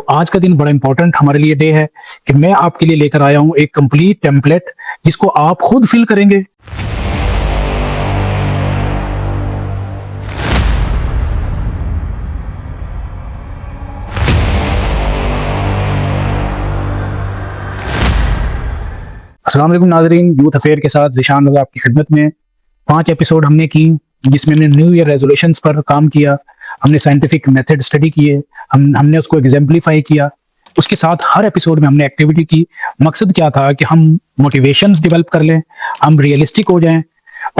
आज का दिन बड़ा इंपॉर्टेंट हमारे लिए डे है कि मैं आपके लिए लेकर आया हूं एक कंप्लीट टेम्पलेट जिसको आप खुद फिल करेंगे। अस्सलाम वालेकुम नाज़रीन, यूथ अफेयर के साथ ज़िशान रज़ा आपकी खिदमत में। 5 एपिसोड हमने की जिसमें हमने न्यू ईयर रेजोल्यूशंस पर काम किया, हमने साइंटिफिक मेथड स्टडी किए, हमने उसको एग्जाम्पलीफाई किया। उसके साथ हर एपिसोड में हमने एक्टिविटी की। मकसद क्या था कि हम मोटिवेशंस डेवलप कर लें, हम रियलिस्टिक हो जाएं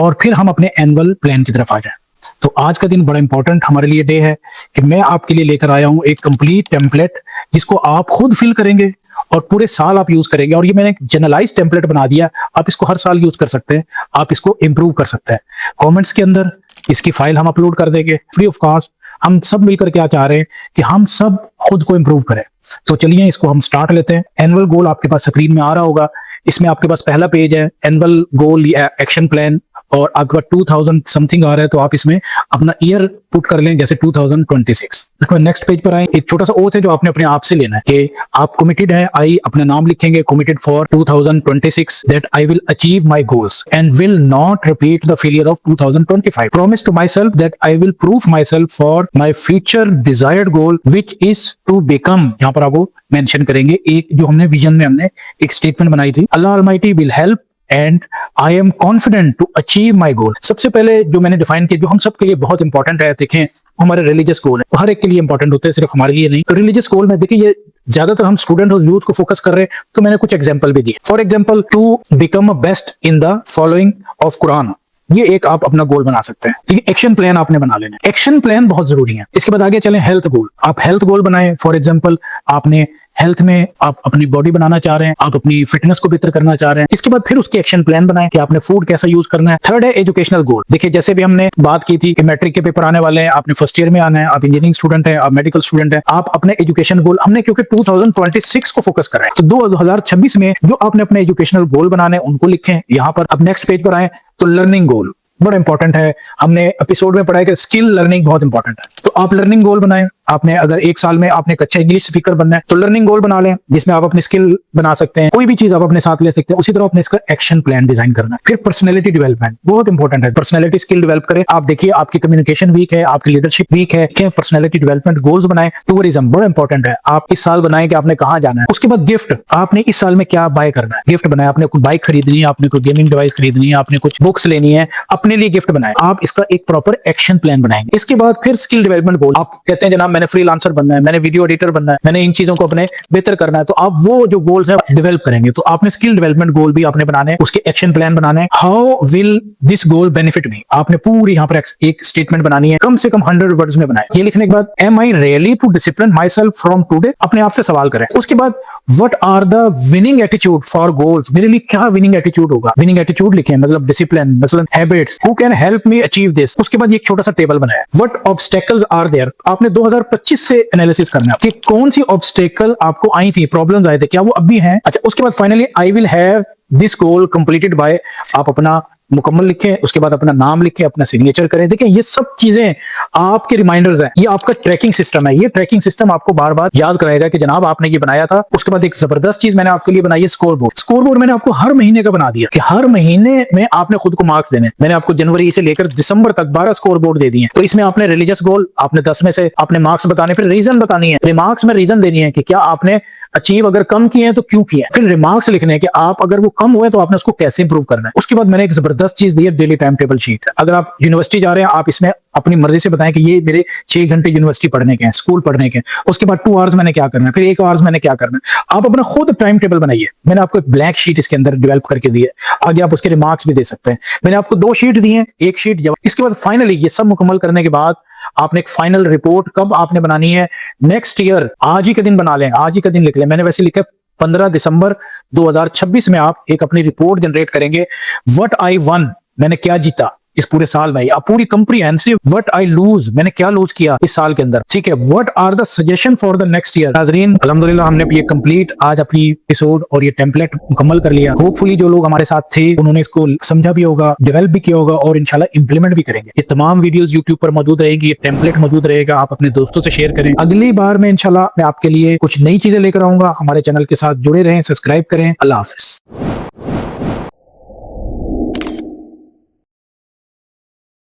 और फिर हम अपने एनुअल प्लान की तरफ आ जाएं। तो आज का दिन बड़ा इंपॉर्टेंट हमारे लिए डे है कि मैं आपके लिए लेकर आया हूं एक कंप्लीट टेम्पलेट जिसको आप खुद फिल करेंगे और पूरे साल आप यूज करेंगे। और ये मैंने एक जनरलाइज टेम्पलेट बना दिया, आप इसको हर साल यूज कर सकते हैं, आप इसको इंप्रूव कर सकते हैं। कमेंट्स के अंदर इसकी फाइल हम अपलोड कर देंगे फ्री ऑफ कॉस्ट। हम सब मिलकर क्या चाह रहे हैं कि हम सब खुद को इंप्रूव करें। तो चलिए इसको हम स्टार्ट लेते हैं। एनुअल गोल आपके पास स्क्रीन में आ रहा होगा। इसमें आपके पास पहला पेज है एनुअल गोल या एक्शन प्लान, और आपका 2000 समथिंग आ रहा है तो आप इसमें अपना ईयर पुट कर लें, जैसे 2026। देखो नेक्स्ट पेज पर आए, एक छोटा सा ओथ है जो आपने अपने आप से लेना है कि आप कमिटेड है। आई अपना नाम लिखेंगे, committed for 2026 that I will achieve my goals and will not repeat the failure of 2025। Promise to my self that I will prove my self for my future desired goal which is to become. यहाँ पर आप वो mention करेंगे एक जो हमने vision में हमने एक स्टेटमेंट बनाई थी, Allah almighty will help and I am confident to achieve my goal. सबसे पहले जो मैंने डिफाइन किया, जो हम सब के लिए बहुत इंपॉर्टेंट है, देखें हमारे रिलीजियस गोल है, हर एक के लिए इंपॉर्टेंट होते हैं, सिर्फ हमारे लिए नहीं। तो रिलीजियस गोल में देखिए, ये ज्यादातर हम स्टूडेंट और यूथ को फोकस कर रहे हैं, तो मैंने कुछ एग्जांपल भी दिए। For example, to become a best in the following of Quran, ये एक आप अपना गोल बना सकते हैं। ठीक है, एक्शन प्लान आपने बना लेना है। एक्शन प्लान बहुत जरूरी है। इसके बाद आगे चलें, हेल्थ गोल। आप हेल्थ गोल बनाएं। फॉर एग्जांपल, आपने हेल्थ में आप अपनी बॉडी बनाना चाह रहे हैं, आप अपनी फिटनेस को बेहतर करना चाह रहे हैं। इसके बाद फिर उसके एक्शन प्लान बनाएं कि आपने फूड कैसा यूज करना है। थर्ड है एजुकेशनल गोल। देखिए, जैसे भी हमने बात की थी कि मैट्रिक के पेपर आने वाले हैं, आपने फर्स्ट ईयर में आना है, आप इंजीनियरिंग स्टूडेंट है, आप मेडिकल स्टूडेंट है, आप अपने एजुकेशन गोल, हमने क्योंकि 2026 को फोकस कर रहे हैं, तो 2026 में जो आपने अपने एजुकेशनल गोल बनाने उनको लिखें यहाँ पर। अब नेक्स्ट पेज पर आए तो लर्निंग गोल बड़ा इंपॉर्टेंट है। हमने एपिसोड में पढ़ा है कि स्किल लर्निंग बहुत इंपॉर्टेंट है, तो आप लर्निंग गोल बनाएं। आपने अगर एक साल में आपने एक अच्छा इंग्लिश स्पीकर बनना है तो लर्निंग गोल बना लें, जिसमें आप अपनी स्किल बना सकते हैं, कोई भी चीज आप अपने साथ ले सकते हैं। उसी तरह अपने इसका एक्शन प्लान डिजाइन करना है। फिर पर्सनैलिटी डेवलपमेंट बहुत इंपॉर्टेंट है, पर्सनैलिटी स्किल डेवलप करें। आप देखिए, आपकी कम्युनिकेशन वीक है, आपकी लीडरशिप वीक है, पर्सनैलिटी डेवलपमेंट गोल्स बनाए। टूरिज्म बड़ा इंपॉर्टेंट है, आप इस साल बनाए कि आपने कहाँ जाना है। उसके बाद गिफ्ट, आपने इस साल में क्या बाय करना है, गिफ्ट बनाए। आपने कोई बाइक खरीदनी है, आपने कोई गेमिंग डिवाइस खरीदनी है, आपने कुछ बुक्स लेनी है, अपने लिए गिफ्ट बनाए। आप इसका एक प्रॉपर एक्शन प्लान बनाएंगे। इसके बाद फिर स्किल डेवलपमेंट गोल। आप कहते हैं जनाब मैंने फ्रीलांसर बनना है, मैंने वीडियो एडिटर बनना है, मैंने इन चीजों को अपने बेहतर करना है, तो आप वो जो गोल्स हैं डेवलप करेंगे। तो आपने स्किल डेवलपमेंट गोल भी आपने बनाने हैं, उसके एक्शन प्लान बनाने हैं। How will this goal benefit me, आपने पूरी यहाँ पर एक स्टेटमेंट बनानी है, कम से कम 100 वर्ड्स में बनाए। ये लिखने के बाद am I really to discipline my self from today, अपने आप से सवाल करें। उसके बाद what are the winning attitude for goals, मेरे लिए क्या विनिंग एटीट्यूड होगा। विनिंग एटीट्यूड लिखें, मतलब डिसिप्लिन, मतलब habits, who can help me achieve this. उसके बाद एक छोटा सा टेबल बनाया, व्हाट ऑब्स्टेकल्स आर देयर। आपने 2025 से एनालिसिस करना है कि कौन सी ऑब्स्टेकल आपको आई थी, प्रॉब्लम्स आए थे, क्या वो अब भी हैं। अच्छा, उसके बाद finally I will have this goal completed by, आप अपना मुकम्मल लिखें। उसके बाद अपना नाम लिखें, अपना सिग्नेचर करें। देखिए, ये सब चीजें आपके रिमाइंडर्स हैं, ये आपका ट्रैकिंग सिस्टम है। ये ट्रैकिंग सिस्टम आपको बार बार याद कराएगा कि जनाब आपने ये बनाया था। उसके बाद एक जबरदस्त चीज मैंने आपके लिए बनाई है, स्कोर बोर्ड। स्कोर बोर्ड मैंने आपको हर महीने का बना दिया कि हर महीने में आपने खुद को मार्क्स देने। मैंने आपको जनवरी से लेकर दिसंबर तक 12 स्कोर बोर्ड दे दिए। तो इसमें आपने रिलीजियस गोल, आपने 10 में से आपने मार्क्स बताने, फिर रीजन बतानी है, रिमार्क्स में रीजन देनी है कि क्या आपने अचीव अगर कम किए हैं तो क्यों किए। फिर रिमार्क्स लिखने हैं कि आप अगर वो कम हुए तो आपने उसको कैसे इंप्रूव करना है। उसके बाद मैंने एक जबरदस्त चीज दी है, डेली टाइम टेबल शीट। अगर आप यूनिवर्सिटी जा रहे हैं, आप इसमें अपनी मर्जी से बताएं कि ये मेरे 6 घंटे यूनिवर्सिटी पढ़ने के हैं, स्कूल पढ़ने के हैं। उसके बाद 2 आवर्स मैंने क्या करना है, फिर 1 आवर्स मैंने क्या करना है। आप अपना खुद टाइम टेबल बनाइए। मैंने आपको एक ब्लैक शीट इसके अंदर डेवलप करके दी है, आगे आप उसके रिमार्क्स भी दे सकते हैं। मैंने आपको 2 शीट दी है, एक शीट जवाब। इसके बाद फाइनली ये सब मुकम्मल करने के बाद आपने एक फाइनल रिपोर्ट कब आपने बनानी है, नेक्स्ट ईयर, आज ही का दिन बना लें, आज ही का दिन लिख लें। मैंने वैसे लिखा 15 दिसंबर 2026 में आप एक अपनी रिपोर्ट जनरेट करेंगे। व्हाट आई वन, मैंने क्या जीता इस पूरे साल में, या पूरी कंप्रीहेंसिव व्हाट आई लूज, मैंने क्या लूज किया इस साल के अंदर, ठीक है, what are the suggestion for the next year. नाजरीन अल्हम्दुलिल्लाह हमने ये कंप्लीट आज अपनी एपिसोड और ये टेम्पलेट मुकम्मल कर लिया। होपफुली जो लोग हमारे साथ थे उन्होंने इसको समझा भी होगा, डेवलप भी किया होगा और इंशाल्लाह इंप्लीमेंट भी करेंगे। ये तमाम वीडियोस यूट्यूब पर मौजूद रहेंगी, ये टेम्पलेट मौजूद रहेगा, आप अपने दोस्तों से शेयर करें। अगली बार में इंशाल्लाह मैं आपके लिए कुछ नई चीजें लेकर आऊंगा। हमारे चैनल के साथ जुड़े रहें, सब्सक्राइब करें। अल्लाह हाफिज।